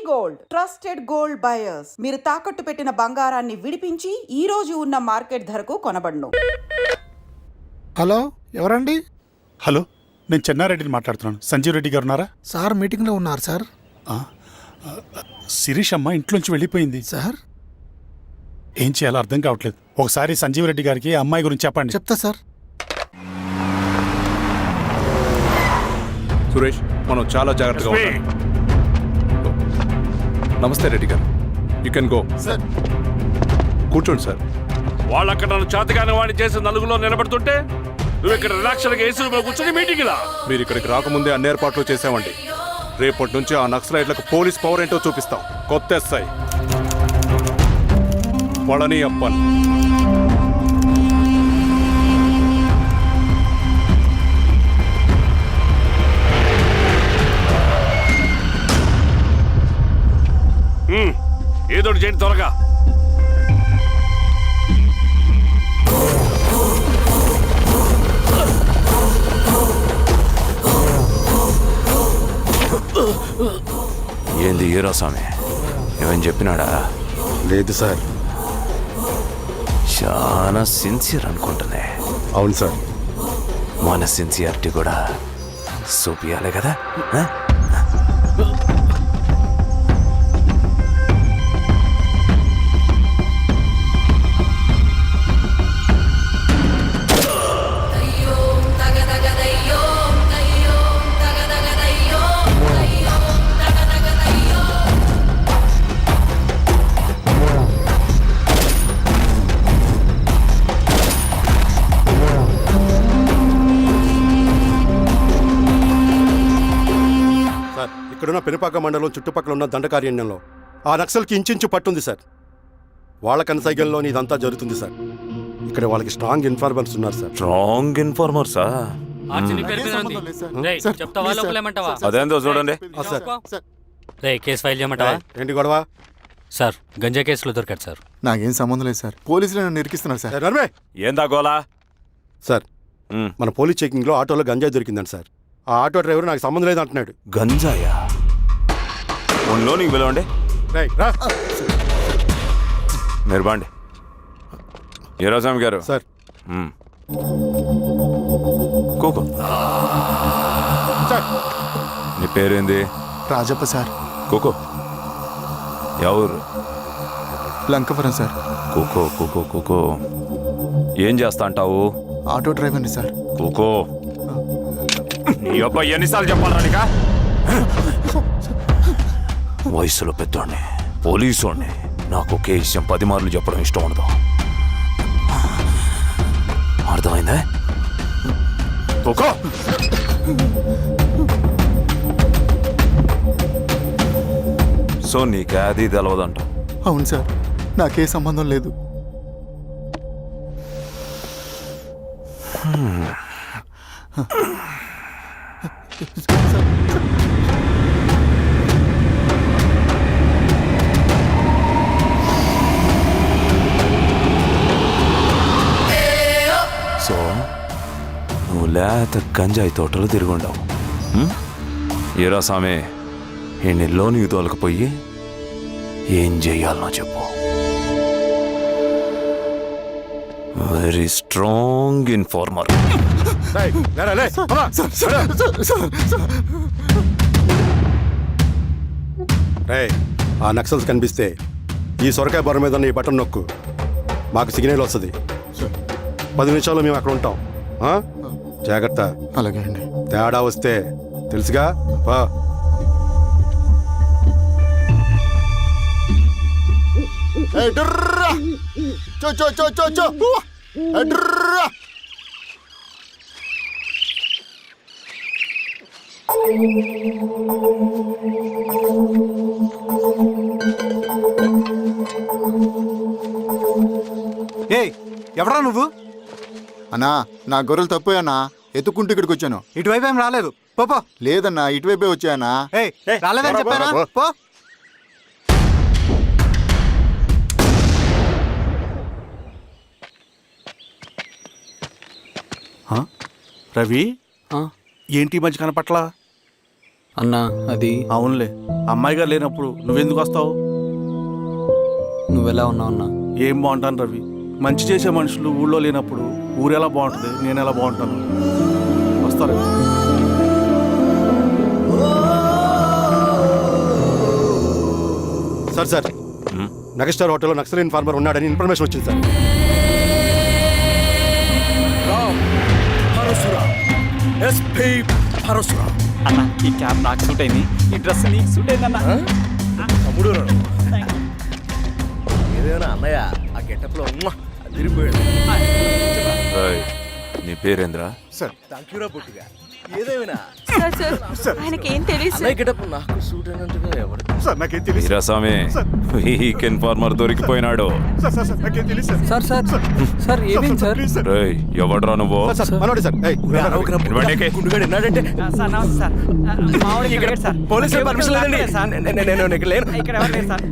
Gold trusted gold buyers. మీరు తాకట్టు పెట్టిన బంగారాన్ని విడిపించి ఈ రోజు ఉన్న మార్కెట్ ధరకు కొనబడును. హలో, ఎవరండి? హలో, నేను చెన్నారెడ్డిని మాట్లాడుతున్నాను. సంజీవ్ రెడ్డి గారు ఉన్నారా? సార్ మీటింగ్లో ఉన్నారు సార్. శిరీష్ అమ్మ ఇంట్లోంచి వెళ్ళిపోయింది సార్. ఏం చేయాలో అర్థం కావట్లేదు. ఒకసారి సంజీవ్ రెడ్డి గారికి అమ్మాయి గురించి చెప్పండి. చెప్తా సార్. సురేష్, మనం చాలా జాగ్రత్తగా ఉండాలి. నమస్తే రెడ్డి గారు, యూ కెన్ గో. సార్ కూర్చోండి సార్. వాళ్ళక్కడ నన్ను చేతగానే వాడిని చేసి నలుగులో నిలబడుతుంటే నువ్వు ఇక్కడ రిలాక్స్గా ఏసీలో కూర్చొని మీటింగ్ లా. మీరు ఇక్కడికి రాకముందే అన్ని ఏర్పాట్లు చేసామండి. రేపటి నుంచి ఆ నక్సలైట్లకు పోలీస్ పవర్ ఏంటో చూపిస్తాం. కొత్త ఎస్ఐ పళని అప్పన్. ఏదోటి చేయండి త్వరగా. ఏంది హీరో స్వామి, ఏమని చెప్పినాడా? లేదు సార్. చాలా సిన్సియర్ అనుకుంటున్నా. అవును సార్. మన సిన్సియారిటీ కూడా చూపియాలి కదా. ఇక్కడున్న పెనుపాక మండలం చుట్టుపక్కల ఉన్న దండకారణ్యంలో ఆ నక్సల్కి ఇంచుంచు పట్టుంది సార్. వాళ్ళ కనసైగల్లో ఇదంతా జరుగుతుంది సార్. ఇక్కడ వాళ్ళకి స్ట్రాంగ్ ఇన్ఫార్మర్స్ ఉన్నారు సార్. స్ట్రాంగ్ ఇన్ఫార్మర్సా? అదేందో చూడండి. కేసు ఫైల్ చేయమంటావా? ఏంటి గొడవ సార్? గంజా కేసులో దొరికాడు సార్. నాకేం సంబంధం లేదు సార్. పోలీసులు నన్ను ఇరికిస్తున్నారు సార్. నర్మే ఏందా గోలా? సార్, మన పోలీస్ చెకింగ్లో ఆటోలో గంజాయి దొరికిందండి సార్. ఆ ఆటో డ్రైవర్ నాకు సంబంధం లేదు అంటున్నాడు. గంజాయా? ఒంట్లో నీకు పిలవండి. మీరు బాండి. హీరోస్వామి గారు సార్. కూకో. నీ పేరేంది? రాజప్ప సార్. కూకో. ఎవరు? లంకపురం సార్. కూకో కూకో కూకో. ఏం చేస్తా అంటావు? ఆటో డ్రైవర్ని సార్. కూకో. నీ అబ్బాయి ఎన్నిసార్లు చెప్పాలా నీకా? వయసులో పెద్దోడిని, పోలీసోడిని, నాకు ఒకే విషయం 10 మార్లు చెప్పడం ఇష్టం ఉండదు. అర్థమైందా? కూకో. సో నీకు అది తెలవదంట? అవును సార్, నాకే సంబంధం లేదు. సో నువ్వు లేత గంజాయి తోటలు తిరుగుండవు. ఏరా సామే, ఈ నెలలో నీకు తోలకపోయి ఏం చెయ్యాలనో చెప్పు. Very strong informer. ఆ నక్సల్స్ కనిపిస్తే ఈ సొరకాయ బొర మీద ఉన్న ఈ బటన్ నొక్కు, మాకు సిగ్నల్ వస్తుంది. 10 నిమిషాల్లో మేము అక్కడ ఉంటాం. జాగ్రత్త. అలాగే అండి. తేడా వస్తే తెలుసుగా. ఎవరా నువ్వు? అన్నా, నా గొర్రెలు తప్పోయన్నా. ఎత్తుకుంటూ ఇక్కడికి వచ్చాను. ఇటువైపు ఏం రాలేదు. పో. లేదన్నా, ఇటువైపే వచ్చాయన్నా. రాలేదని చెప్పానా? పో. రవి, ఏంటి మంచి కనపట్ల? అన్నా అది అవునులే అమ్మాయి గారు లేనప్పుడు నువ్వెందుకు వస్తావు? నువ్వెలా ఉన్నావు అన్నా? ఏం బాగుంటాను రవి, మంచి చేసే మనుషులు ఊళ్ళో లేనప్పుడు ఊరెలా బాగుంటుంది, నేను ఎలా బాగుంటాను? వస్తారు. సార్ నగస్టార్ హోటల్లో నక్సల్ ఇన్ఫార్మర్ ఉన్నాడని ఇన్ఫర్మేషన్ వచ్చింది సార్. అన్న ఈ క్యాబ్ నాకు సూట్ అయింది, ఈ డ్రెస్ నీకు సూట్ అయింది అన్న. అన్నయ్య ఆ గెటప్ లో తిరిగిపోయాడు. రేయ్, నీ పేరేంద్రా? థాంక్యూరా పొట్టిగా. ఏదేమైనా ఆయనకి ఏం తెలియదు అన్నయ్య గెటప్ నాకు సూట్ అయినట్టుగా ఎవరు? సార్ నాకేం తెలియదు వీరాస్వామి, వీక్ ఇన్ఫార్మర్ దొరికిపోయినాడు. నాకేం తెలియదు సార్ సార్ సార్ ఏమైంది సార్? రేయ్, ఎవడ్రా నువ్వు? సార్ మనోడి సార్. ఏయ్, ఇవ్వండికి. గుండుగాడు విన్నాడంటే సార్ నమస్తే సార్. మామూలుగా సార్ పోలీసులు పర్మిషన్ లేదండి. నేను ఇక్కడ లేను. ఇక్కడ ఎవరు లేరు సార్.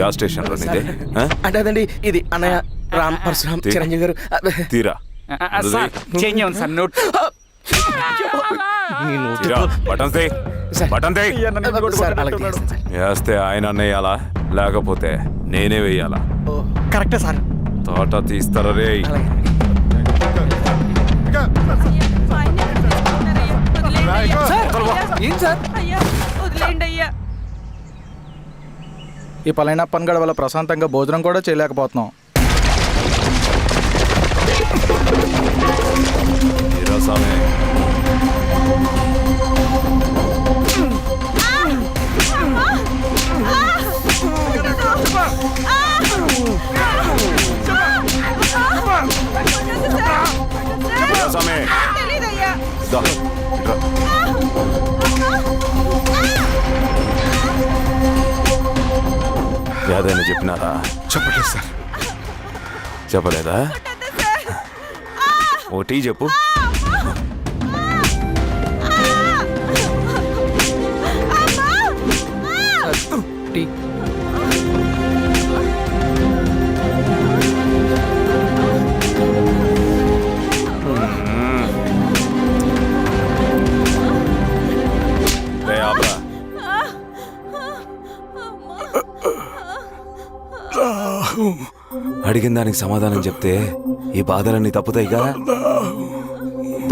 యా స్టేషన్ లో నీదే? ఆ? అంటే అదండి ఇది అన్నయ్య రామ్ పరశురామ్ చిరంజీవి గారు. తీరా సార్ చేంజ్ అవ్వండి సార్ నోట్. తీరా, బటన్ తీ. బటన్ తీ. సార్ అలాగే చేస్తాను సార్. వేస్తే ఆయన వేయాలా, లేకపోతే నేనే వేయాలా? కరెక్టే సార్. తోట తీస్తారా రే? ఏం సార్? ఈ పలైన పనిగడ వల్ల ప్రశాంతంగా భోజనం కూడా చేయలేకపోతున్నాం. వీరాస్వామి, వీరాస్వామి, దా, ఇట్రా. ఏదైనా చెప్పినారా? చెప్పలేదు సార్. చెప్పలేదా? ఓటీ చెప్పు. టీ. రే ఆబ్రా. అడిగిన దానికి సమాధానం చెప్తే ఈ బాధలన్నీ తప్పుతాయిగా.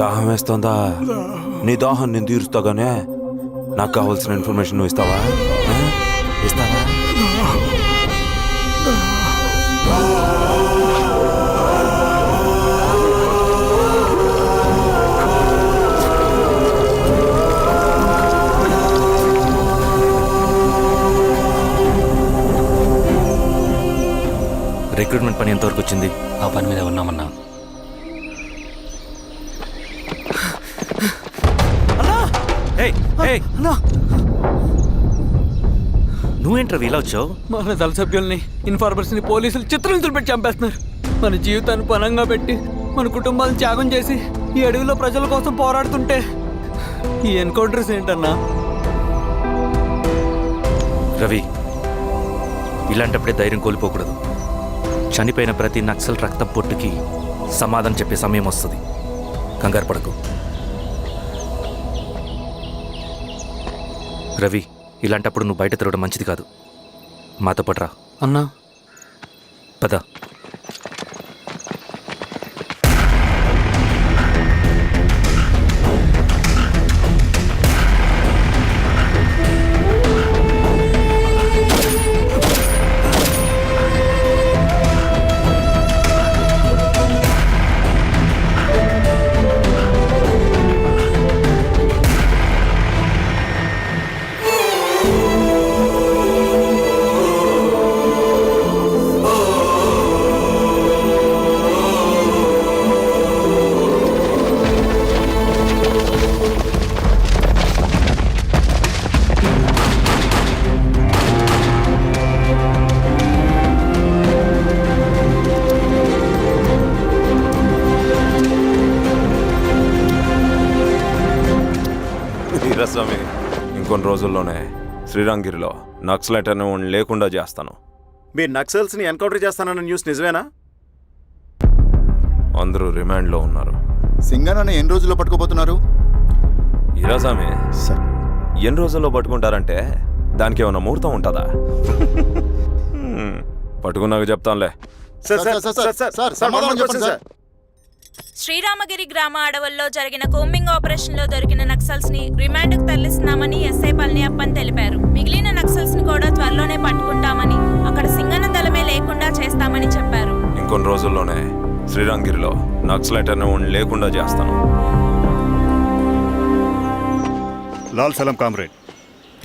దాహం వేస్తోందా? నీ దాహం నేను తీరుస్తాగానే నాకు కావాల్సిన ఇన్ఫర్మేషన్ నువ్వు ఇస్తావా? ఆ? ఇస్తావా? రిక్రూట్మెంట్ పని ఎంతవరకు వచ్చింది? ఆ పని మీద ఉన్నామన్నా. నువ్వేంట్రా ఇలా వచ్చావు? మన దళ సభ్యుల్ని ఇన్ఫార్మర్స్ ని పోలీసులు చిత్రహింసలు పెట్టి చంపేస్తున్నారు. మన జీవితాన్ని పనంగా పెట్టి మన కుటుంబాలను త్యాగం చేసి ఈ అడవిలో ప్రజల కోసం పోరాడుతుంటే ఈ ఎన్కౌంటర్స్ ఏంటన్నా? రవి, ఇలాంటప్పుడే ధైర్యం కోల్పోకూడదు. చనిపోయిన ప్రతి నక్సల్ రక్తం పొట్టుకి సమాధానం చెప్పే సమయం వస్తుంది. కంగారు పడకు రవి. ఇలాంటప్పుడు నువ్వు బయట తిరగడం మంచిది కాదు. మాతో పాటు రా అన్నా. పద. వీరాస్వామి, ఇంకొన్ని రోజుల్లోనే శ్రీరంగిరిలో నక్సలైట్ అనే వాడిని లేకుండా చేస్తాను. మీరు నక్సల్స్ ని ఎన్కౌంటర్ చేస్తానన్న న్యూస్ నిజమేనా? అందరూ రిమాండ్లో ఉన్నారు. సింగనని ఎన్ని రోజుల్లో పట్టుకోబోతున్నారు? వీరాస్వామి, సార్ ఎన్ని రోజుల్లో పట్టుకుంటారంటే దానికి ఏమైనా ముహూర్తం ఉంటుందా? పట్టుకున్నాక చెప్తానులే. శ్రీరామగిరి గ్రామ అడవుల్లో జరిగిన కోంబింగ్ ఆపరేషన్ లో దొరికిన నక్సల్స్ ని రిమాండ్ కు తరలిస్తున్నామని ఎస్ఐ పళనియప్పన్ తెలిపారు. మిగిలిన నక్సల్స్ ని కూడా త్వరలోనే పట్టుకుంటామని, అక్కడ సింగన దళమే లేకుండా చేస్తామని చెప్పారు. ఇంకొన్ని రోజుల్లోనే శ్రీరాంగిరిలో నక్సలైట్ అనే లేకుండా చేస్తాను. లాల్ సలాం కామ్రేడ్.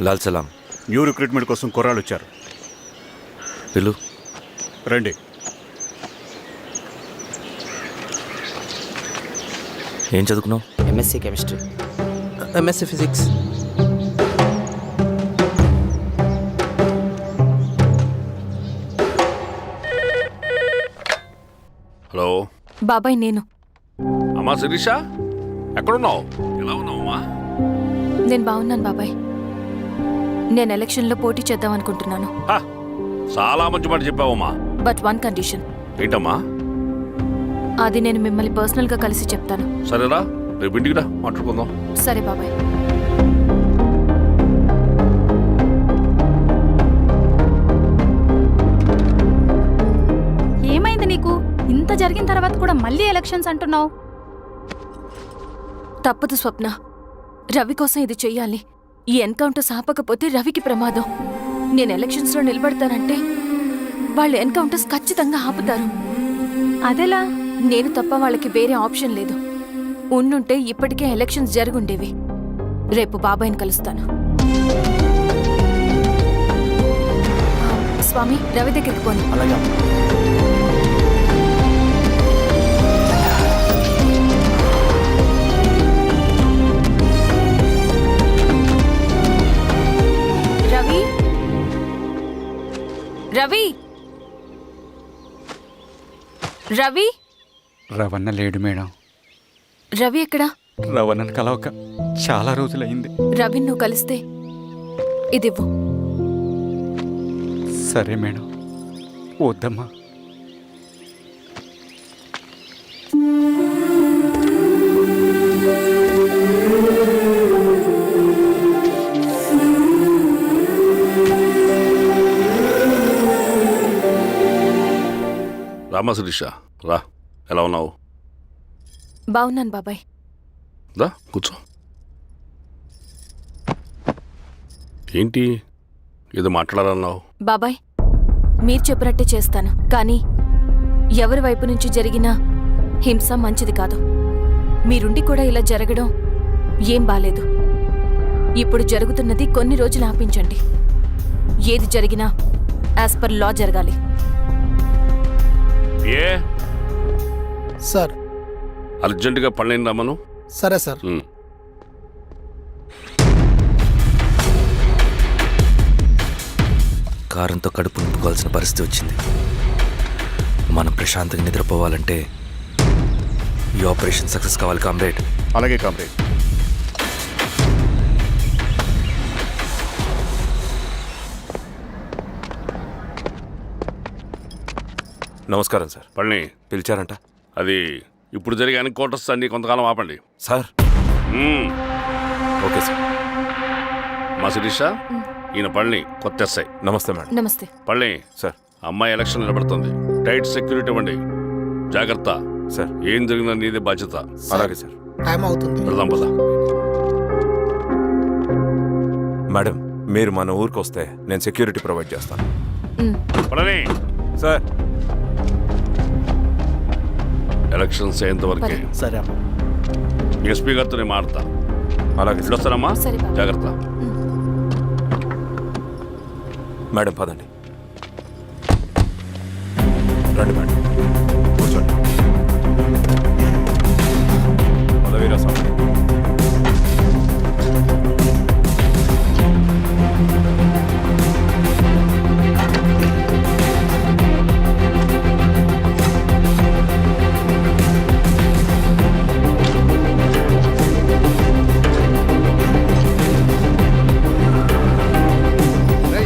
లాల్ సలాం. న్యూ రిక్రూట్మెంట్ కోసం కుర్రాళ్ళు వచ్చారు. పిలు. రండి. ఏం చదువుకున్నావు? MSc chemistry, MSc physics. Hello బాబాయ్, నేను అమ్మా శిరీష, ఎక్కడున్నావు? ఎలా ఉన్నావు అమ్మా? నేను బాగున్నాను బాబాయ్. నేను ఎలక్షన్లో పోటీ చేద్దాం అనుకుంటున్నాను. చాలా మంచి మాట చెప్పావమ్మా. But one condition. ఏంటమ్మా? అది నేను మిమ్మల్ని పర్సనల్గా కలిసి చెప్తాను. సరేరా, రేపు ఇంటికి రా, మాట్లాడుకుందాం. సరే బాబాయ్. ఏమైంది నీకు? ఇంత జరిగిన తర్వాత కూడా మళ్ళీ ఎలక్షన్స్ అంటున్నావు? తప్పదు స్వప్న, రవి కోసం ఇది చెయ్యాలి. ఈ ఎన్కౌంటర్ ఆపకపోతే రవికి ప్రమాదం. నేను ఎలక్షన్స్లో నిలబడతానంటే వాళ్ళు ఎన్కౌంటర్స్ ఖచ్చితంగా ఆపుతారు. అదెలా? నేను తప్ప వాళ్ళకి వేరే ఆప్షన్ లేదు. ఉండుంటే ఇప్పటికే ఎలక్షన్స్ జరుగుండేవి. రేపు బాబాయ్ని కలుస్తాను. స్వామి, రవి దగ్గరికి పోనీ. రవి, రవి, రవి. రవణ లేడు మేడం. రవి ఎక్కడా? రవణను కలవక చాలా రోజులైంది. రవి నువ్వు కలిస్తే ఇదివ్వు. సరే మేడం. వద్దమ్మా. రామా శిరీష, రా. ఎలా ఉన్నావు? బాగున్నాను బాబాయ్. దా కూర్చో. ఏంటి ఏదో మాట్లాడాలన్నావు? బాబాయ్, మీరు చెప్పినట్టే చేస్తాను. కానీ ఎవరి వైపు నుంచి జరిగిన హింస మంచిది కాదు. మీరుండి కూడా ఇలా జరగడం ఏం బాలేదు. ఇప్పుడు జరుగుతున్నది కొన్ని రోజులు ఆపించండి. ఏది జరిగినా యాజ్ పర్ లా జరగాలి. ఏ సార్. అర్జెంటుగా పళ్ళని రమ్మను. సరే సార్. కారంతో కడుపు నింపుకోవాల్సిన పరిస్థితి వచ్చింది. మనం ప్రశాంతంగా నిద్రపోవాలంటే ఈ ఆపరేషన్ సక్సెస్ కావాలి కామ్రేడ్. అలాగే కామ్రేడ్. నమస్కారం సార్. పళ్ళని పిలిచారంట? అది ఇప్పుడు జరిగే ఎన్కౌంటర్స్ అన్ని కొంతకాలం ఆపండి సార్. Okay sir. మా శిరీష, ఈయన పళ్ళని కొత్త ఎస్ఐ. నమస్తే మేడం. నమస్తే. పళ్ళని సార్. అమ్మాయి ఎలక్షన్ నిలబడుతుంది. టైట్ సెక్యూరిటీ ఇవ్వండి. జాగ్రత్త సార్. ఏం జరిగిందని నీదే బాధ్యత. అలాగే సార్. టైం అవుతుంది. వెళ్దాం పద. మేడం, మీరు మన ఊరికి వస్తే నేను సెక్యూరిటీ ప్రొవైడ్ చేస్తాను. పళ్ళని సార్. ఎలక్షన్స్ అయ్యేంత వరకే. సరే అమ్మా. ఎస్పీ గారితో నేను మాడతా. అలాగే సార్. వస్తానమ్మా. సరే బాబు. జాగ్రత్త. మేడం పదండి. రండి మేడం, కూర్చోండి. పదవీరా స్వామి.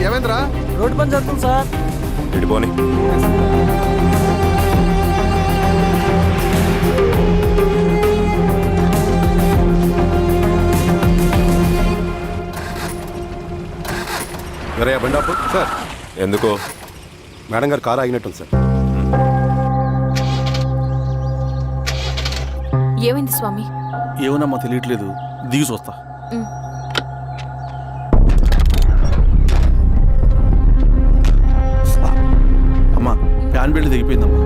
ఏమైందిరా? రోడ్డు పని జరుగుతుంది సార్. ఇడిపోని. వేరే బండాపు సార్. ఎందుకో? మేడం గారు కారు ఆగినట్టుంది సార్. ఏమైంది స్వామి? ఏమోనమ్మా తెలియట్లేదు, దిగి చూస్తా. అమ్మా ఫ్యాన్ బెల్ట్ దిగిపోయిందమ్మా.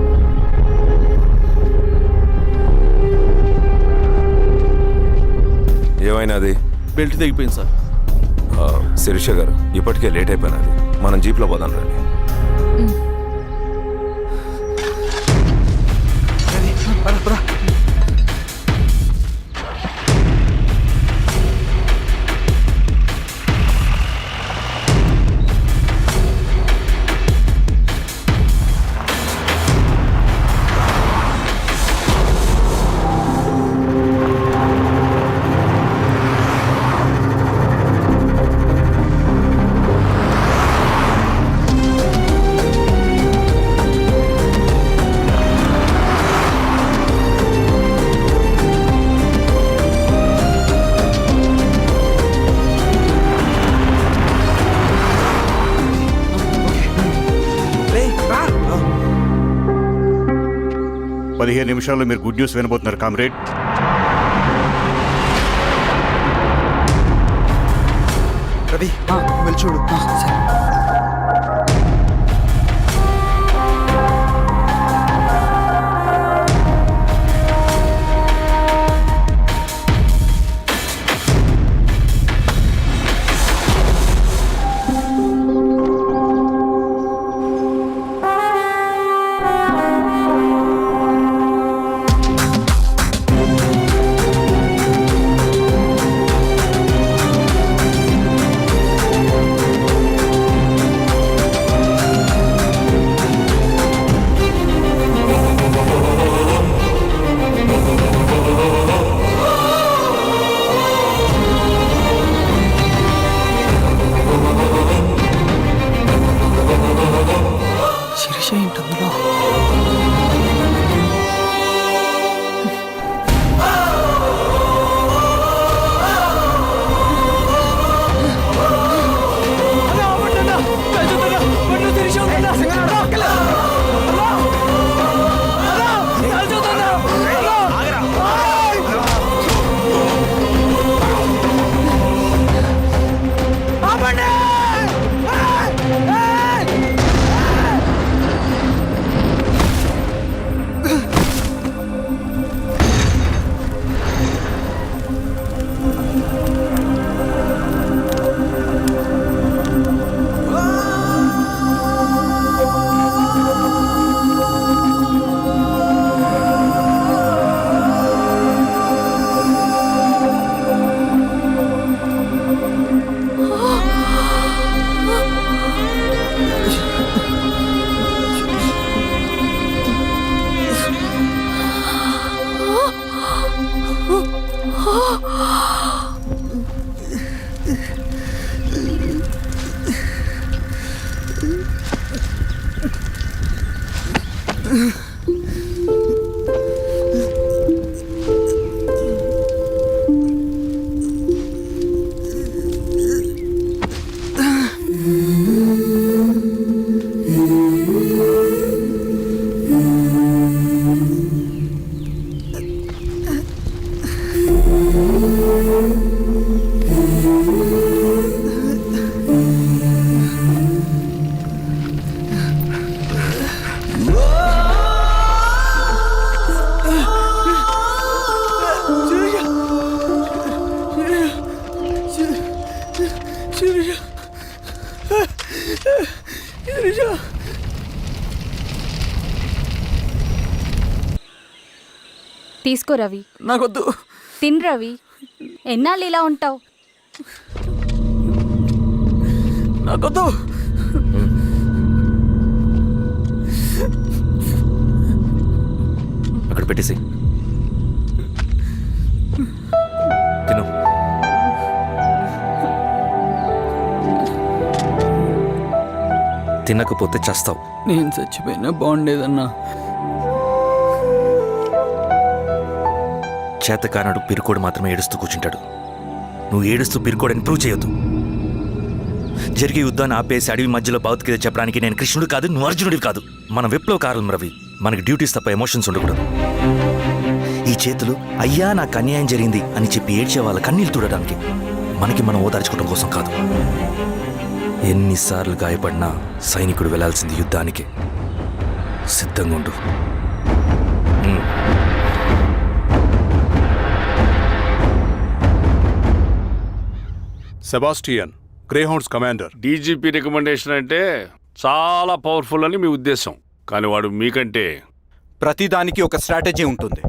ఏమైనాది? బెల్ట్ తెగిపోయింది సార్. శిరీష గారు, ఇప్పటికే లేట్ అయిపోయినది, మనం జీప్లో పోదాం రండి. నిమిషాల్లో మీరు గుడ్ న్యూస్ వినబోతున్నారు కామ్రేడ్. రవి వెళ్ళి చూడు. తీసుకో రవి. నాకొద్దు. తిన్ రవి, ఎన్నాళ్ళు ఇలా ఉంటావు? నాకొద్దు. అక్కడ పెట్టేసి తిను. తినకపోతే చస్తావు. నేను చచ్చిపోయినా బాగుండేదన్నా. చేతకానడు పిరుకోడు మాత్రమే ఏడుస్తూ కూర్చుంటాడు. నువ్వు ఏడుస్తూ పిరుకోడని ప్రూవ్ చేయొద్దు. జరిగే యుద్ధాన్ని ఆపేసి అడవి మధ్యలో భౌతికత చెప్పడానికి నేను కృష్ణుడు కాదు, నువ్వు అర్జునుడివి కాదు. మన విప్లవకారులం రవి. మనకి డ్యూటీస్ తప్ప ఎమోషన్స్ ఉండకూడదు. ఈ చేతులు అయ్యా నాకు అన్యాయం జరిగింది అని చెప్పి ఏడ్చే వాళ్ళ కన్నీళ్ళు తుడడానికి, మనకి మనం ఓదార్చుకోవడం కోసం కాదు. ఎన్నిసార్లు గాయపడినా సైనికుడు వెళ్లాల్సింది యుద్ధానికి. సిద్ధంగా ఉండు. Sebastian, Greyhounds commander. DGP recommendation అంటే చాలా పవర్ఫుల్ అని మీ ఉద్దేశం, కానీ వాడు మీకంటే ప్రతిదానికి ఒక స్ట్రాటజీ ఉంటుంది.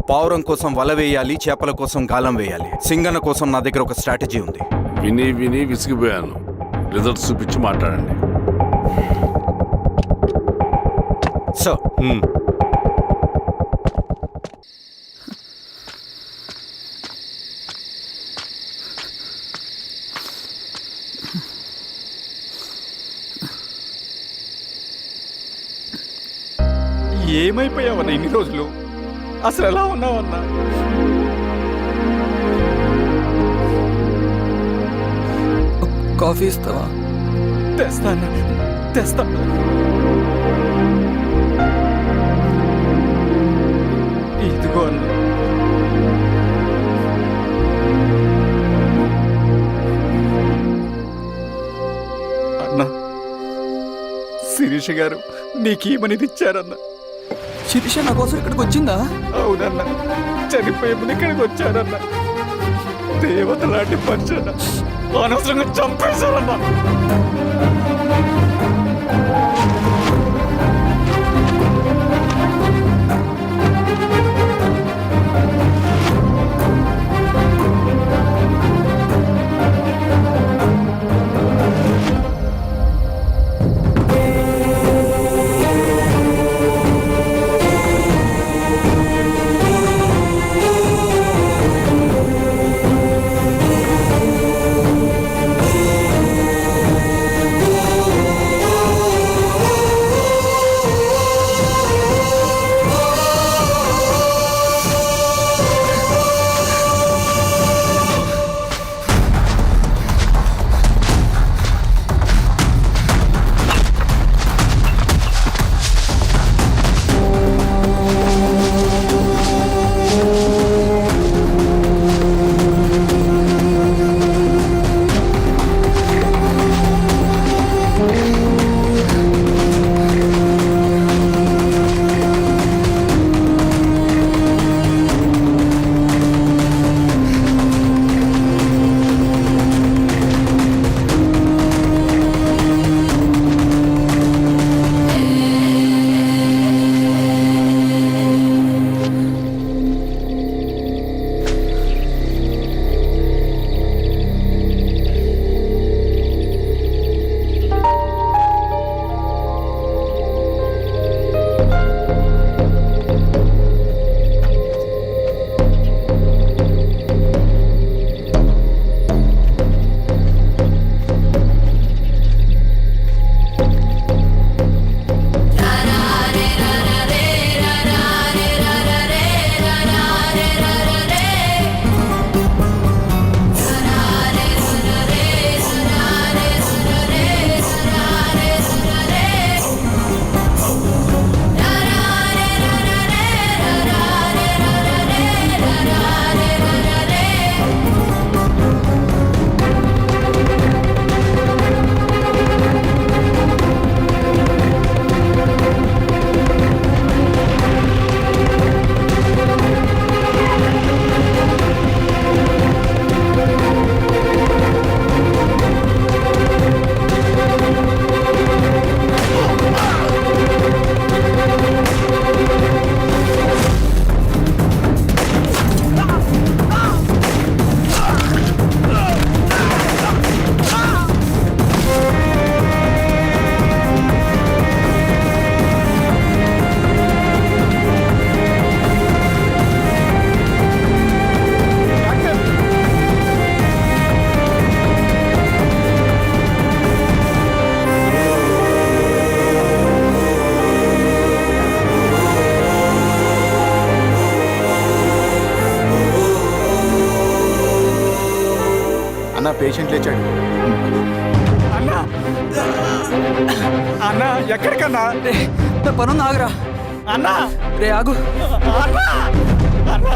పావురం కోసం వల వేయాలి, చేపల కోసం గాలం వేయాలి. సింగన కోసం నా దగ్గర ఒక స్ట్రాటజీ ఉంది. విని విని విసిగిపోయాను. రిజల్ట్స్ చూపించి మాట్లాడండి. సార్, ఏమైపోయావన్నా ఇన్ని రోజులు? అసలు ఎలా ఉన్నావన్నా? కాఫీ ఇస్తావా? తెస్తాను, తెస్తాను. ఇదిగో అన్నా. అన్నా, శిరీష గారు నీకేమనేది ఇచ్చారన్నా. శిరీష నా కోసం ఇక్కడికి వచ్చిందా? అవునన్నా, చనిపోయే ముందు ఇక్కడికి వచ్చారన్నా. దేవత లాంటి మనిషి అనవసరంగా చంపేశారన్నా. పేషెంట్ లేచాడు. అన్నా అన్నా ఎక్కడికన్నా రే పనుంది ఆగురా అన్నా రే ఆగు అన్నా అన్నా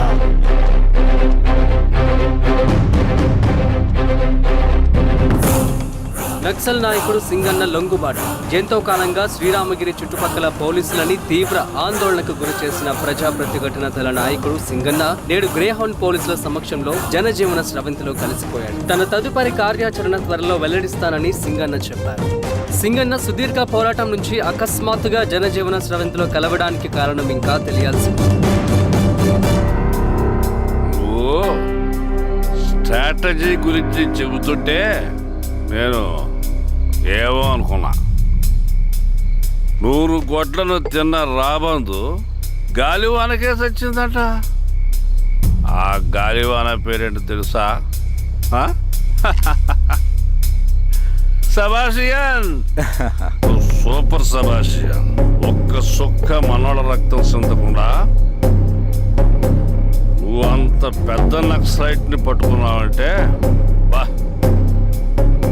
నక్సల్ నాయకుడు సింగన్న లొంగుబాటు ఎంతో కాలంగా శ్రీరామగిరి చుట్టుపక్కల పోలీసులని తీవ్ర ఆందోళనకు గురి చేసిన ప్రజా ప్రతిఘటన దళ నాయకుడు సింగన్న నేడు గ్రేహౌండ్ పోలీసుల సమక్షంలో జనజీవన స్రవంతిలో కలిసిపోయాడు. తన తదుపరి కార్యాచరణ త్వరలో వెల్లడిస్తానని సింగన్న చెప్పారు. సింగన్న సుదీర్ఘ పోరాటం నుంచి అకస్మాత్తుగా జనజీవన స్రవంతిలో కలవడానికి కారణం ఇంకా తెలియాల్సి ఉంది. స్ట్రాటజీ గురించి చెబుతుంటే నేను ఏమో అనుకున్నా. 100 గొడ్లను తిన్న రాబందు గాలివానకే సచ్చిందట. ఆ గాలివాన పేరేంటి తెలుసా? సబాషియన్, సూపర్ సబాషియన్. ఒక్క సుక్క మనోళ్ళ రక్తం చెందకుండా నువ్వు అంత పెద్ద నక్సలైట్ని పట్టుకున్నావంటే బా,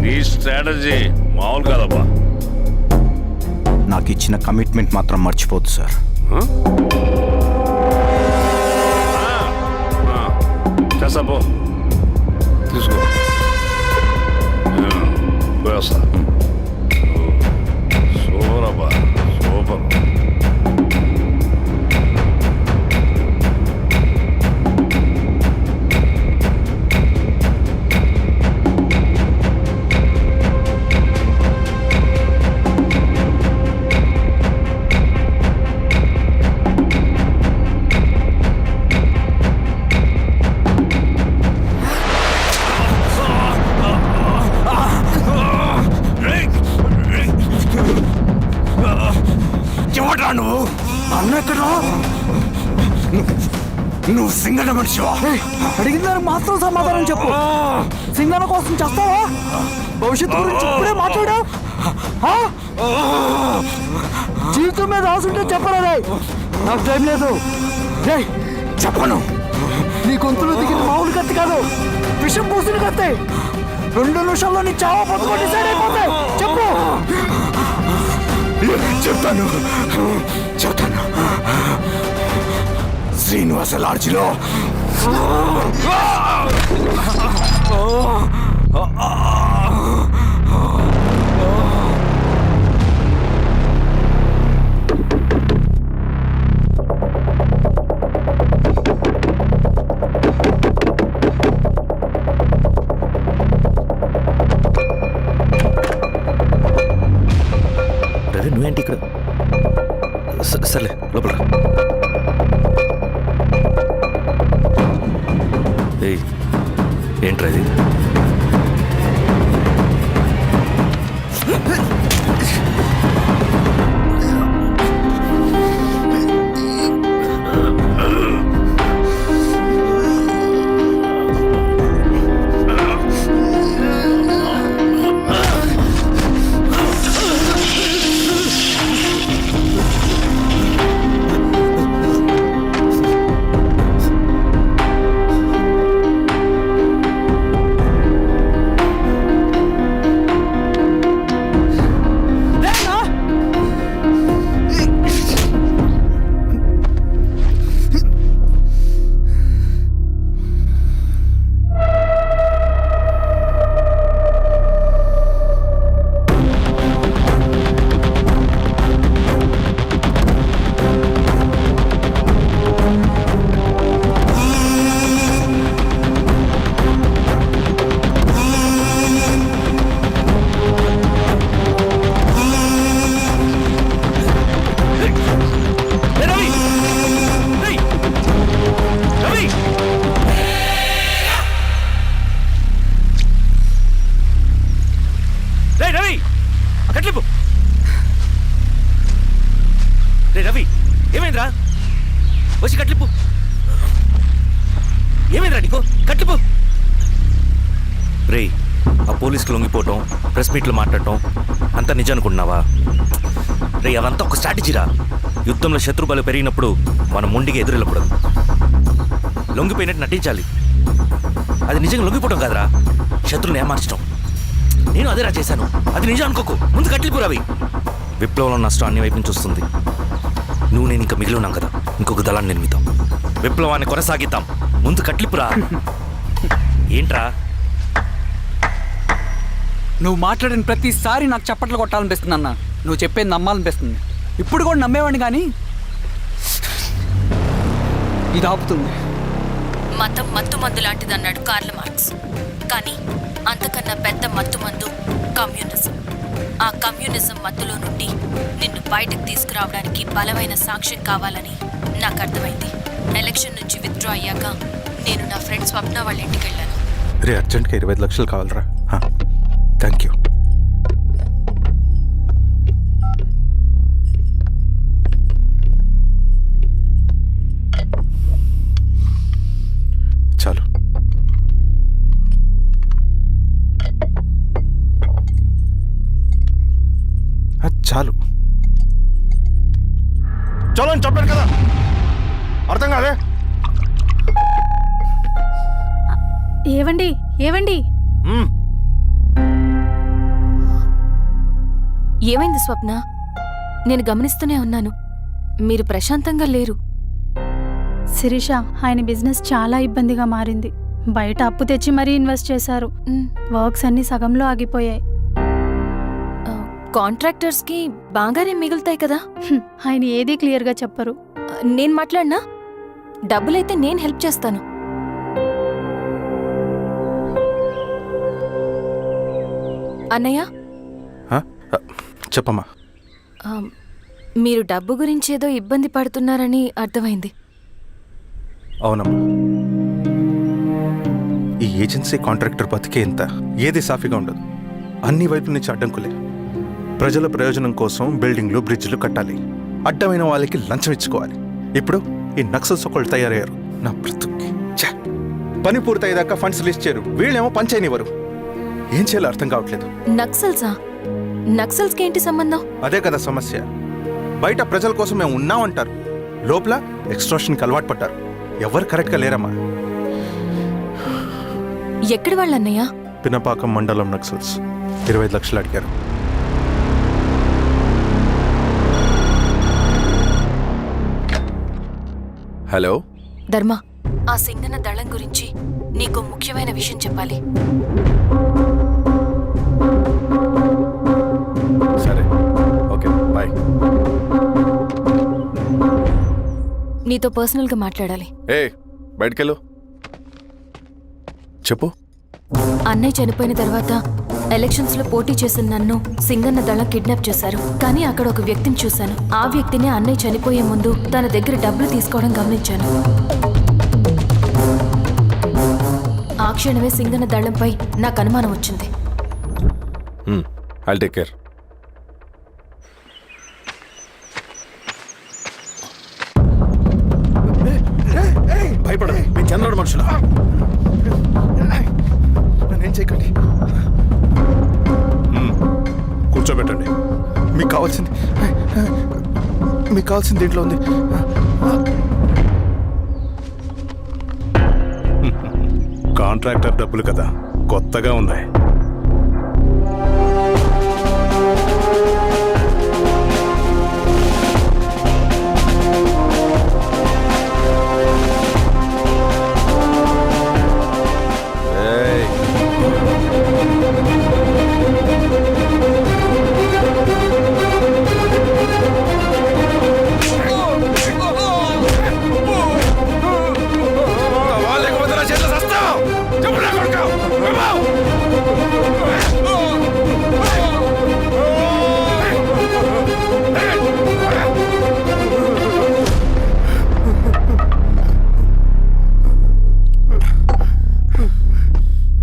నీ స్ట్రాటజీ మామూలు కాదబ్బా. నాకు ఇచ్చిన కమిట్మెంట్ మాత్రం మర్చిపోద్దు సార్. చేసాబో, తీసుకో, పోయేస్తా. సూపర్ అబ్బా, సూపర్. ఎవడ్రా నువ్వు? అన్న ఎక్కడ? నువ్వు సింగన్న మనిషివా? అడిగిన దానికి మాత్రం సమాధానం చెప్పు. సింగన్న కోసం చేస్తావా? భవిష్యత్తు గురించి ఇప్పుడే మాట్లాడా? జీవితం మీద ఆశుంటే చెప్పరా? నాకు టైం లేదు. చెప్పను. నీ గొంతులో దిగిన మామూలు కత్తి కాదు, విషం పూసిన కత్తి. 2 నిమిషాల్లో నీ చావా పొందుకొని డిసైడ్ అయిపోతాయి. చెప్పు. చెప్తాను. శ్రీనివాస లాడ్జిలో నువ్వేంటి ఇక్కడ? సర్లే లోపల. ఏంట్రా ఇది? రవి, ఏమైందిరా? వచ్చి కట్లిప్పు. ఏమైందిరా నీకు? కట్లిప్పు. రే, ఆ పోలీసుకి లొంగిపోవటం, ప్రెస్ మీట్లు మాట్లాడటం అంతా నిజం అనుకుంటున్నావా? రే, అవంతా ఒక స్ట్రాటజీరా. యుద్ధంలో శత్రుబలు పెరిగినప్పుడు మనం ముండిగా ఎదురెళ్ళకూడదు. లొంగిపోయినట్టు నటించాలి. అది నిజంగా లొంగిపోవటం కాదురా, శత్రువుని ఏమార్చడం. నేను అదేరా చేశాను. అది నిజం అనుకోకు. ముందు కట్టిలిపురవి. విప్లవంలో నష్టం అన్ని వైపు నుంచి వస్తుంది. నువ్వు నేను ఇంకా మిగిలి ఉన్నాం కదా, ఇంకొక దళాన్ని నిర్మితాం, విప్లవాన్ని కొనసాగిద్దాం. ముందు కట్లిపురా. ఏంట్రా నువ్వు మాట్లాడిన ప్రతిసారి నాకు చప్పట్లు కొట్టాలనిపిస్తుంది అన్న. నువ్వు చెప్పేది నమ్మాలనిపిస్తుంది. ఇప్పుడు కూడా నమ్మేవాడిని కానీ ఇది ఆపుతుంది. మతం మత్తు మందు లాంటిదన్నాడు కార్ల్ మార్క్స్. కానీ అంతకన్నా పెద్ద మత్తు మందు కమ్యూనిజం. ఆ కమ్యూనిజం మత్తులో నుండి నిన్ను బయటకు తీసుకురావడానికి బలమైన సాక్ష్యం కావాలని నాకు అర్థమైంది. ఎలక్షన్ నుంచి విత్డ్రా అయ్యాక నేను నా ఫ్రెండ్ స్వప్న వాళ్ళ ఇంటికి వెళ్ళాను. రే అర్జెంట్గా 25 లక్షలు కావాలరా. Thank you. చాలు. చాలు. చలో అని చెప్పాను కదా, అర్థం కాదే. ఏవండి ఏవండి ఏమైంది స్వప్న? నేను గమనిస్తూనే ఉన్నాను, మీరు ప్రశాంతంగా లేరు. శిరీష, ఆయన బిజినెస్ చాలా ఇబ్బందిగా మారింది. బయట అప్పు తెచ్చి మరీ ఇన్వెస్ట్ చేశారు. వర్క్స్ అన్ని సగంలో ఆగిపోయాయి. కాంట్రాక్టర్స్కి బాగానే మిగులుతాయి కదా. ఆయన ఏదీ క్లియర్గా చెప్పరు. నేను మాట్లాడినా డబ్బులైతే నేను హెల్ప్ చేస్తాను. అన్నయ్య, చెప్పమ్మా. మీరు డబ్బు గురించి ఏదో ఇబ్బంది పడుతున్నారని అర్థమైంది. అవునమ్మా, ఈ ఏజెన్సీ కాంట్రాక్టర్ బతికే ఇంత ఏది సాఫీగా ఉండదు. అన్ని వైపుల నుంచి అడ్డంకులే. ప్రజల ప్రయోజనం కోసం బిల్డింగ్లు బ్రిడ్జ్లు కట్టాలి, అడ్డమైన వాళ్ళకి లంచం ఇచ్చుకోవాలి. ఇప్పుడు ఈ నక్సల్స్ ఒకళ్ళు తయారయ్యారు. నా బ్రతుక్కి పని పూర్తయ్యేదాకా ఫండ్స్ లిస్ట్ చేయరు, వీళ్ళేమో పని చేయనివ్వరు. ఏం చేయాలో అర్థం కావట్లేదు. నక్సల్సా? నక్సల్స్కి ఏంటి సంబంధం? అదే కదా సమస్య. బయట ప్రజల కోసం మేము ఉన్నామంటారు, లోపల ఎక్స్ట్రాషన్కి అలవాటు పడ్డారు. ఎవరు కరెక్ట్గా లేరమ్మా. ఎక్కడి వాళ్ళన్నయ్య? పినపాకం మండలం నక్సల్స్ 25 లక్షలు అడిగారు. హలో ధర్మ, ఆ సింగన్న దళం గురించి నీకు ముఖ్యమైన విషయం చెప్పాలి. సరే, ఓకే, బాయ్. నీతో పర్సనల్గా మాట్లాడాలి. బయటకెళ్ళు. చెప్పు. అన్నయ్య చనిపోయిన తర్వాత ఎలక్షన్స్ లో పోటీ చేసిన నన్ను సింగన్న దళం కిడ్నాప్ చేశారు. కానీ అక్కడ ఒక వ్యక్తిని చూశాను. ఆ వ్యక్తిని అన్నయ్య చనిపోయే ముందు తన దగ్గర డబ్బులు తీసుకోవడం గమనించాను. ఆ క్షణమే సింగన్న దళంపై నాకు అనుమానం వచ్చింది. I'll take care. భయపడదు, మీ చంద్రుడు మనుషులు. నన్నేం చేయకండి. కూర్చోబెట్టండి. మీకు కావాల్సింది దీంట్లో ఉంది. కాంట్రాక్టర్ డబ్బులు కదా, కొత్తగా ఉన్నాయి.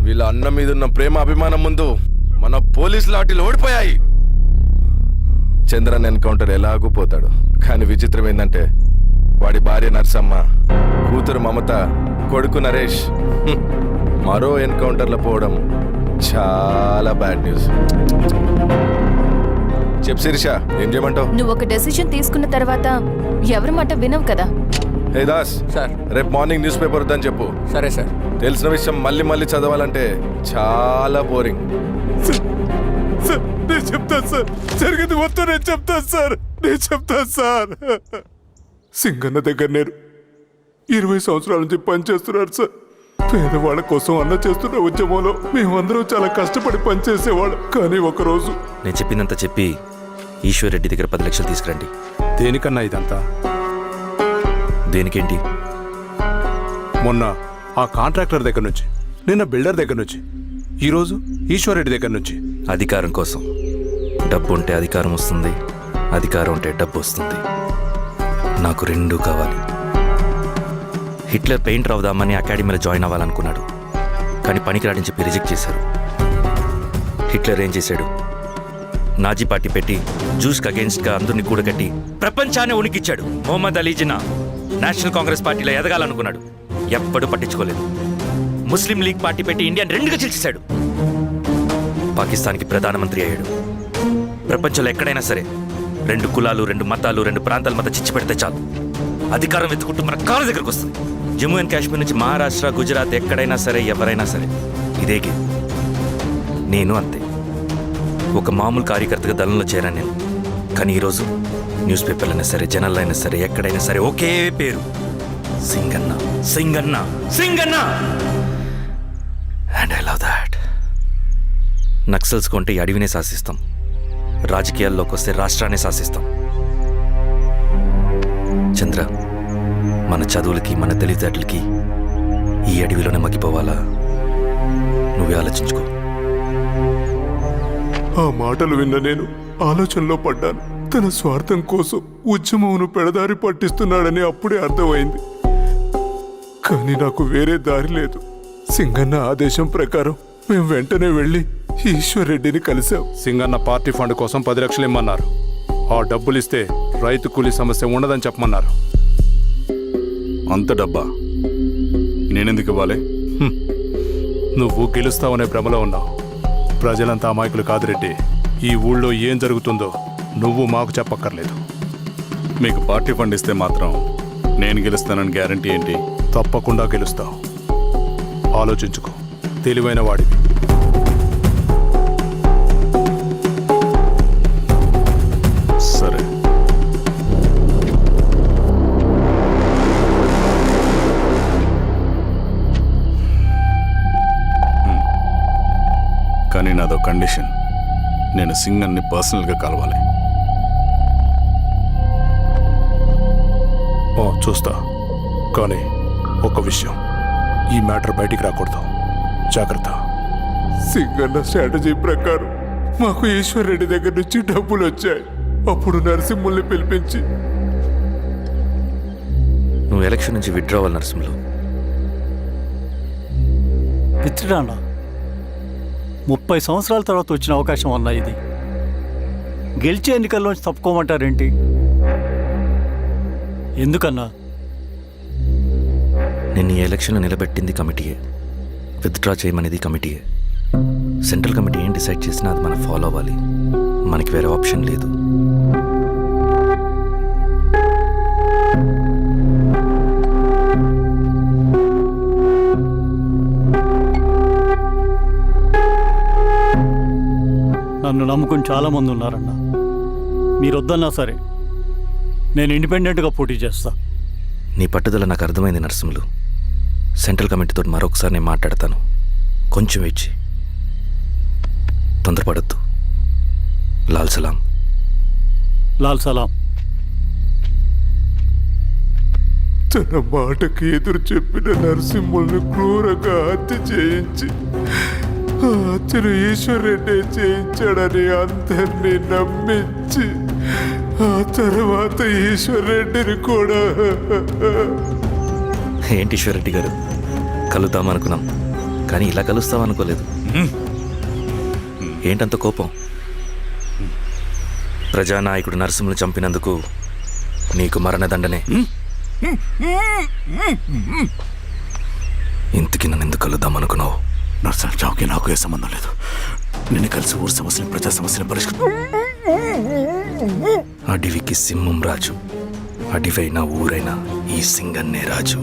వీళ్ళ అన్న మీదున్న ప్రేమ అభిమానం ముందు మన పోలీస్ లాఠీలు ఓడిపోయాయి. చంద్రన్ ఎన్కౌంటర్ ఎలాగూ పోతాడు. కానీ విచిత్రం ఏంటంటే వాడి భార్య నర్సమ్మ, కూతురు మమత, కొడుకు నరేష్ మరో ఎన్కౌంటర్లో పోవడం చాలా బ్యాడ్ న్యూస్. చెప్పు శిరీష, ఏం చేయమంటావు? నువ్వు ఒక డెసిషన్ తీసుకున్న తర్వాత ఎవరి మాట వినవు కదా. ఏ దాస్ సార్. రేపు మార్నింగ్ న్యూస్ పేపర్ వద్దని చెప్పు. సరే సార్. తెలిసిన విషయం మళ్ళీ మళ్ళీ చదవాలంటే చాలా బోరింగ్. నేను చెప్తాను సార్, జరిగింది మొత్తం నేను చెప్తాను సార్. సింగన్న దగ్గర నేను 20 సంవత్సరాల నుంచి పనిచేస్తున్నారు సార్. పేదవాళ్ళ కోసం అన్న చేస్తున్న ఉద్యమంలో మేమందరం చాలా కష్టపడి పనిచేసేవాళ్ళం. కానీ ఒకరోజు నేను చెప్పిందంతా చెప్పి ఈశ్వర్ రెడ్డి దగ్గర 10 లక్షలు తీసుకురండి. దేనికన్నా ఇదంతా? దేనికేంటి? మొన్న ఆ కాంట్రాక్టర్ దగ్గర నుంచి, నిన్న బిల్డర్ దగ్గర నుంచి, ఈరోజు ఈశ్వర్ రెడ్డి దగ్గర నుంచి. అధికారం కోసం. డబ్బు ఉంటే అధికారం వస్తుంది, అధికారం ఉంటే డబ్బు వస్తుంది. నాకు రెండూ కావాలి. హిట్లర్ పెయింటర్ అవుదామని అకాడమీలో జాయిన్ అవ్వాలనుకున్నాడు, కానీ పనికిరాడని చెప్పి రిజెక్ట్ చేశారు. హిట్లర్ ఏం చేశాడు? నాజీ పార్టీ పెట్టి జూస్కి అగేన్స్ట్గా అందరినీ కూడగట్టి ప్రపంచాన్ని ఉనికిచ్చాడు. మొహమ్మద్ అలీ జిన్నా నేషనల్ కాంగ్రెస్ పార్టీలో ఎదగాలనుకున్నాడు, ఎప్పుడూ పట్టించుకోలేదు. ముస్లిం లీగ్ పార్టీ పెట్టి ఇండియాని రెండుగా చీల్చేశాడు. పాకిస్తాన్కి ప్రధానమంత్రి అయ్యాడు. ప్రపంచంలో ఎక్కడైనా సరే 2 కులాలు, 2 మతాలు, 2 ప్రాంతాల మధ్య చిచ్చు పెడితే చాలు, అధికారం వెతుకుంటూ మన కాళ్ళ దగ్గరకు వస్తుంది. జమ్మూ అండ్ కాశ్మీర్ నుంచి మహారాష్ట్ర, గుజరాత్ ఎక్కడైనా సరే, ఎవరైనా సరే ఇదే గేమ్. నేను అంతే. ఒక మామూలు కార్యకర్తగా దళంలో చేరాను నేను. కానీ ఈరోజు న్యూస్ పేపర్లైనా సరే, జనాల్లో అయినా సరే, ఎక్కడైనా సరే ఒకే పేరు, Singanna, Singanna, Singanna. And I love that. Naxals కొంటే ఈ అడవినే శాసిస్తాం, రాజకీయాల్లోకి వస్తే రాష్ట్రాన్ని శాసిస్తాం. చంద్ర, మన చదువులకి, మన తెలివితేటలకి ఈ అడవిలోనే మగ్గిపోవాలా? నువ్వే ఆలోచించుకో. ఆ మాటలు విన్న నేను ఆలోచనలో పడ్డాను. తన స్వార్థం కోసం ఉద్యమమును పెడదారి పట్టిస్తున్నాడని అప్పుడే అర్థమైంది. కానీ నాకు వేరే దారి లేదు. సింగన్న ఆదేశం ప్రకారం మేము వెంటనే వెళ్ళి ఈశ్వర్ రెడ్డిని కలిశాం. సింగన్న పార్టీ ఫండ్ కోసం 10 లక్షలు ఇమ్మన్నారు. ఆ డబ్బులు ఇస్తే రైతు కూలీ సమస్య ఉండదని చెప్పమన్నారు. అంత డబ్బా నేనెందుకు ఇవ్వాలి? నువ్వు గెలుస్తావనే భ్రమలో ఉన్నావు. ప్రజలంతా అమాయకులు కాదు రెడ్డి. ఈ ఊళ్ళో ఏం జరుగుతుందో నువ్వు మాకు చెప్పక్కర్లేదు. మీకు పార్టీ ఫండ్ ఇస్తే మాత్రం నేను గెలుస్తానని గ్యారంటీ ఏంటి? తప్పకుండా గెలుస్తావు. ఆలోచించుకో, తెలివైన వాడివి. సరే. కానీ నాదో కండిషన్. నేను సింగన్ని పర్సనల్గా కలవాలి. చూస్తా. కానీ ఒక విషయం, ఈ మ్యాటర్ బయటికి రాకూడదు. జాగ్రత్త. సింగన్న స్ట్రాటజీ ప్రకారం మాకు ఈశ్వర్ రెడ్డి దగ్గర నుంచి డబ్బులు వచ్చాయి. అప్పుడు నరసింహుల్ని పిలిపించి, నువ్వు ఎలక్షన్ నుంచి విత్డ్రా అవ్వాలి నరసింహులు. పిచ్చిడానా 30 సంవత్సరాల తర్వాత వచ్చిన అవకాశం అన్నా ఇది. గెలిచే ఎన్నికల్లోంచి తప్పుకోమంటారేంటి? ఎందుకన్నా? నిన్ను ఈ ఎలక్షన్లో నిలబెట్టింది కమిటీయే, విత్డ్రా చేయమనేది కమిటీయే. సెంట్రల్ కమిటీ ఏం డిసైడ్ చేసినా అది మనం ఫాలో అవ్వాలి. మనకి వేరే ఆప్షన్ లేదు. నన్ను నమ్ముకుని చాలామంది ఉన్నారన్న. మీరు వద్దన్నా సరే నేను ఇండిపెండెంట్గా పోటీ చేస్తా. నీ పట్టుదల నాకు అర్థమైంది నరసింహులు. సెంట్రల్ కమిటీతో మరొకసారి నేను మాట్లాడతాను. కొంచెం వెయిట్. తొందరపడద్దు. లాల్ సలాం. లాల్ సలాం. తన మాటకి ఎదురు చెప్పిన నరసింహుల్ని క్రూరంగా హత్య చేయించి ఆ హత్యను ఈశ్వర్ రెడ్డి చేయించాడని అందరినీ నమ్మించి ఆ తర్వాత ఈశ్వర్ రెడ్డిని కూడా. ఏంటి ఈశ్వర్ రెడ్డి గారు, కలుద్దామనుకున్నాం కానీ ఇలా కలుస్తామనుకోలేదు. ఏంటంత కోపం? ప్రజానాయకుడు నరసింహులు చంపినందుకు నీకు మరణదండనే. ఇంతకీ నన్ను ఎందుకు కలుద్దామనుకున్నావు? నరసింహ చావుకి నాకు ఏ సంబంధం లేదు. నిన్ను కలిసి ఊరు సమస్యలు, ప్రజా సమస్యలు పరిష్కరించు. అడవికి సింహం రాజు, అడివైనా ఊరైనా ఈ సింగన్నే రాజు.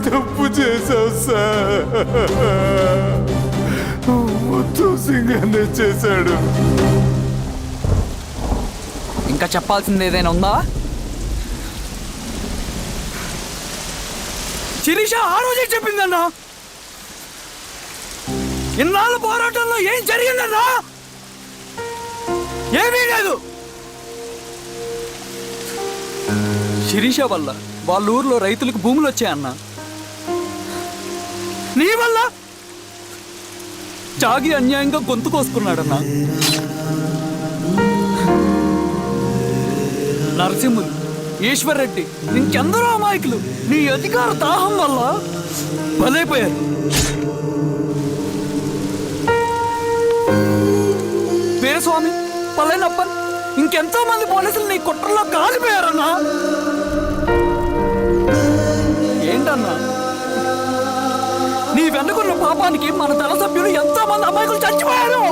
తప్పు చేశావు సార్. మొత్తం సింగన్నే చేశాడు. ఇంకా చెప్పాల్సింది ఏదైనా ఉందా? శిరీష ఆ రోజే చెప్పిందన్నా. ఇన్నాళ్ళ పోరాటంలో ఏం జరిగిందన్నా? ఏమీ లేదు. శిరీష వల్ల వాళ్ళ ఊర్లో రైతులకు భూములు వచ్చాయన్నా. నీ వల్ల చాగి అన్యాయంగా గొంతు కోసుకున్నాడన్నా. నరసింహులు, ఈశ్వర్ రెడ్డి, ఇంకెందరో అమాయకులు నీ అధికార దాహం వల్ల బలైపోయారు. వీరస్వామి, పల్లెనప్పన్, ఇంకెంతో మంది పోలీసులు నీ కుట్రలో కాలిపోయారన్నా. ఏంటన్నా, నీ వెనుకున్న పాపానికి మన దళ సభ్యులు ఎంతో మంది అమాయకులు చచ్చిపోయారు.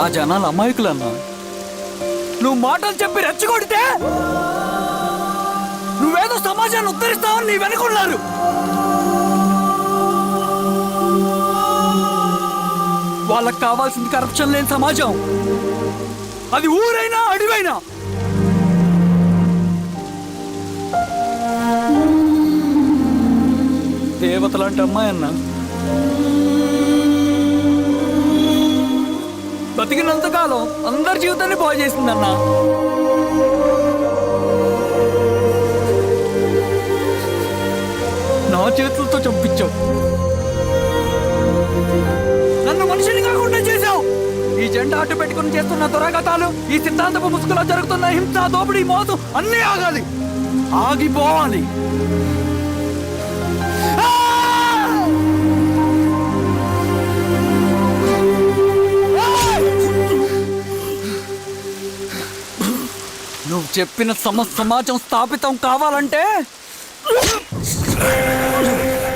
ఆ జనాలు అమాయకులన్నా. నువ్వు మాటలు చెప్పి రెచ్చగొడితే నువ్వేదో సమాజాన్ని ఉద్ధరిస్తావని నీ వెనుకున్నారు. వాళ్ళకి కావాల్సింది కరప్షన్ లేని సమాజం. అది ఊరైనా అడివైనా. దేవత లాంటి అమ్మాయి అన్న బతికినంతకాలం అందరి జీవితాన్ని బాగు చేసిందన్న. నా చేతులతో చంపించావు. నన్ను మనిషిని కాకుండా చేశావు. ఈ జెండా అడ్డు పెట్టుకుని చేస్తున్న దురాఘాతాలు, ఈ సిద్ధాంతపు ముసుగులో జరుగుతున్న హింస, దోపిడీ, మోసం అన్నీ ఆగాలి, ఆగిపోవాలి. నువ్వు చెప్పిన సమాజం స్థాపితం కావాలంటే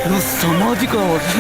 నువ్వు సమాధి కావాలి.